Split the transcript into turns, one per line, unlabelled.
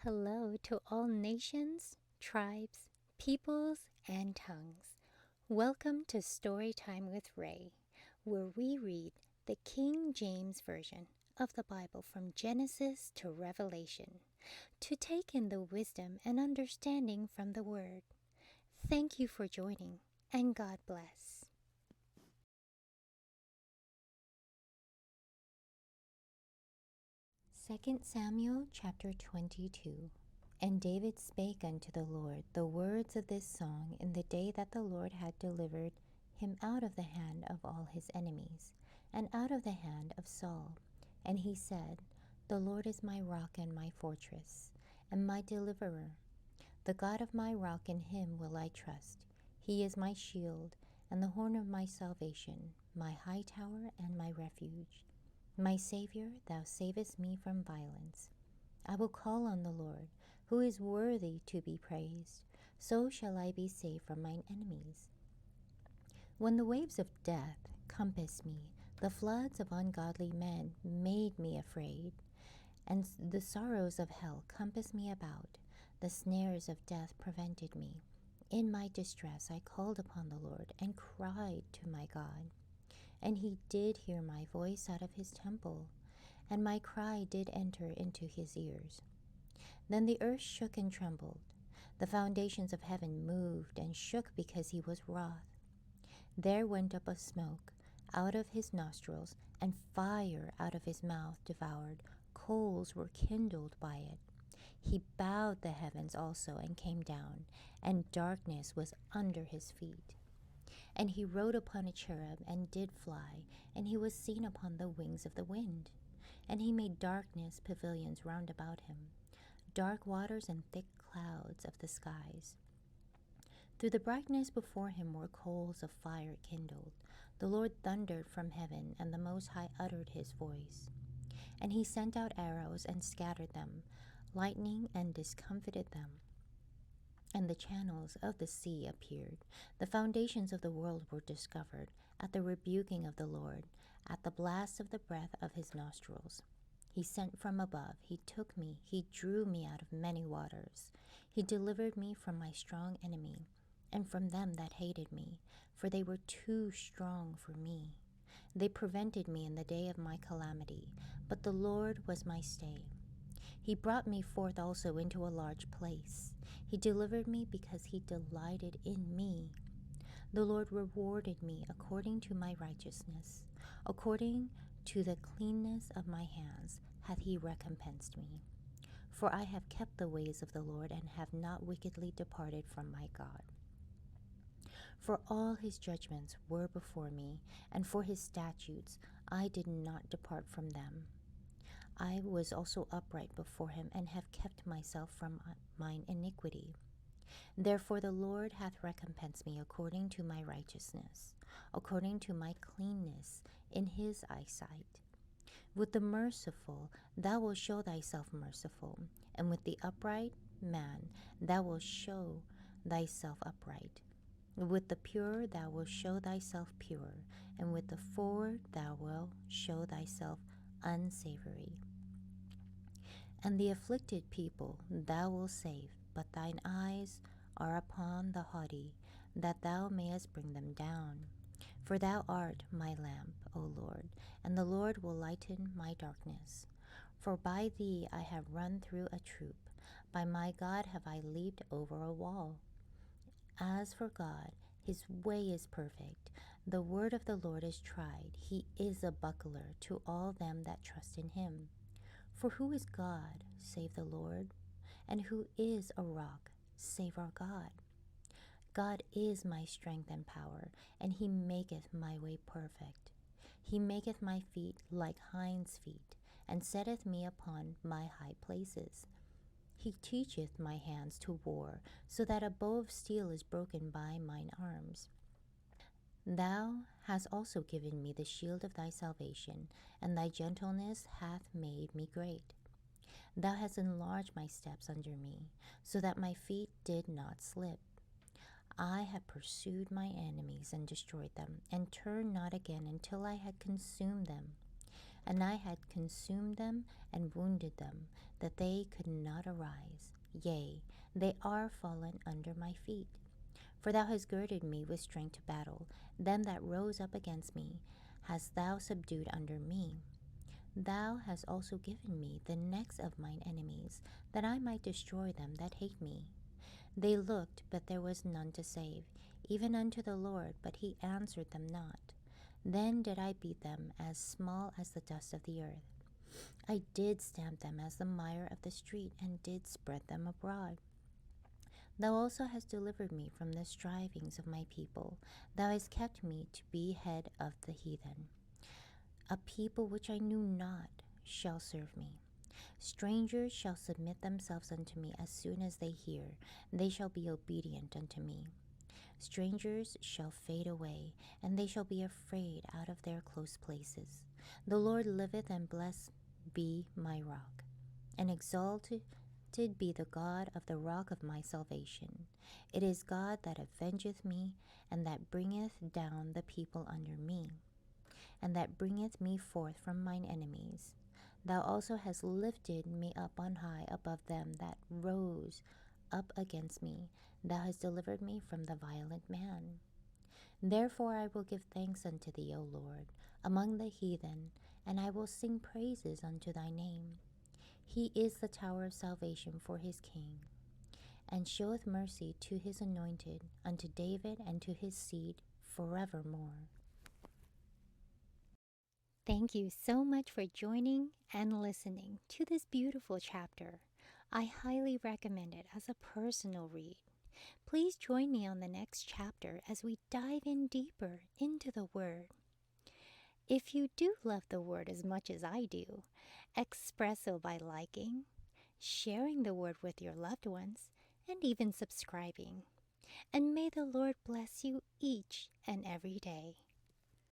Hello to all nations, tribes, peoples, and tongues. Welcome to Storytime with Ray, where we read the King James Version of the Bible from Genesis to Revelation to take in the wisdom and understanding from the Word. Thank you for joining, and God bless. 2 Samuel chapter 22. And David spake unto the Lord the words of this song in the day that the Lord had delivered him out of the hand of all his enemies, and out of the hand of Saul. And he said, The Lord is my rock and my fortress, and my deliverer. The God of my rock, in him will I trust. He is my shield, and the horn of my salvation, my high tower and my refuge. My Saviour, thou savest me from violence. I will call on the Lord, who is worthy to be praised. So shall I be saved from mine enemies. When the waves of death compassed me, the floods of ungodly men made me afraid, and the sorrows of hell compassed me about. The snares of death prevented me. In my distress I called upon the Lord and cried to my God. And he did hear my voice out of his temple, and my cry did enter into his ears. Then the earth shook and trembled. The foundations of heaven moved and shook because he was wroth. There went up a smoke out of his nostrils, and fire out of his mouth devoured. Coals were kindled by it. He bowed the heavens also and came down, and darkness was under his feet. And he rode upon a cherub and did fly, and he was seen upon the wings of the wind. And he made darkness pavilions round about him, dark waters and thick clouds of the skies. Through the brightness before him were coals of fire kindled. The Lord thundered from heaven, and the Most High uttered his voice. And he sent out arrows and scattered them, lightning and discomfited them. And the channels of the sea appeared. The foundations of the world were discovered at the rebuking of the Lord, at the blast of the breath of his nostrils. He sent from above, he took me, he drew me out of many waters. He delivered me from my strong enemy, and from them that hated me, for they were too strong for me. They prevented me in the day of my calamity, but the Lord was my stay. He brought me forth also into a large place. He delivered me because he delighted in me. The Lord rewarded me according to my righteousness. According to the cleanness of my hands hath he recompensed me. For I have kept the ways of the Lord, and have not wickedly departed from my God. For all his judgments were before me, and for his statutes I did not depart from them. I was also upright before him, and have kept myself from mine iniquity. Therefore the Lord hath recompensed me according to my righteousness, according to my cleanness in his eyesight. With the merciful thou wilt show thyself merciful, and with the upright man thou wilt show thyself upright. With the pure thou wilt show thyself pure, and with the forward thou wilt show thyself unsavory. And the afflicted people thou wilt save, but thine eyes are upon the haughty, that thou mayest bring them down. For thou art my lamp, O Lord, and the Lord will lighten my darkness. For by thee I have run through a troop, by my God have I leaped over a wall. As for God, his way is perfect. The word of the Lord is tried. He is a buckler to all them that trust in him. For who is God, save the Lord? And who is a rock, save our God? God is my strength and power, and he maketh my way perfect. He maketh my feet like hinds' feet, and setteth me upon my high places. He teacheth my hands to war, so that a bow of steel is broken by mine arms. Thou hast also given me the shield of thy salvation, and thy gentleness hath made me great. Thou hast enlarged my steps under me, so that my feet did not slip. I have pursued my enemies and destroyed them, and turned not again until I had consumed them. And I had consumed them and wounded them. that they could not arise. Yea, they are fallen under my feet. For thou hast girded me with strength to battle. Them that rose up against me hast thou subdued under me. Thou hast also given me the necks of mine enemies, that I might destroy them that hate me. They looked, but there was none to save, even unto the Lord, but he answered them not. Then did I beat them as small as the dust of the earth. I did stamp them as the mire of the street, and did spread them abroad. Thou also hast delivered me from the strivings of my people. Thou hast kept me to be head of the heathen. A people which I knew not shall serve me. Strangers shall submit themselves unto me as soon as they hear. They shall be obedient unto me. Strangers shall fade away, and they shall be afraid out of their close places. The Lord liveth, and blessed be my rock, and exalted be the God of the rock of my salvation. It is God that avengeth me, and that bringeth down the people under me, and that bringeth me forth from mine enemies. Thou also hast lifted me up on high above them that rose up against me. Thou hast delivered me from the violent man. Therefore I will give thanks unto thee, O Lord, among the heathen, and I will sing praises unto thy name. He is the tower of salvation for his king, and showeth mercy to his anointed, unto David and to his seed forevermore. Thank you so much for joining and listening to this beautiful chapter. I highly recommend it as a personal read. Please join me on the next chapter as we dive in deeper into the Word. If you do love the Word as much as I do, express so by liking, sharing the Word with your loved ones, and even subscribing. And may the Lord bless you each and every day.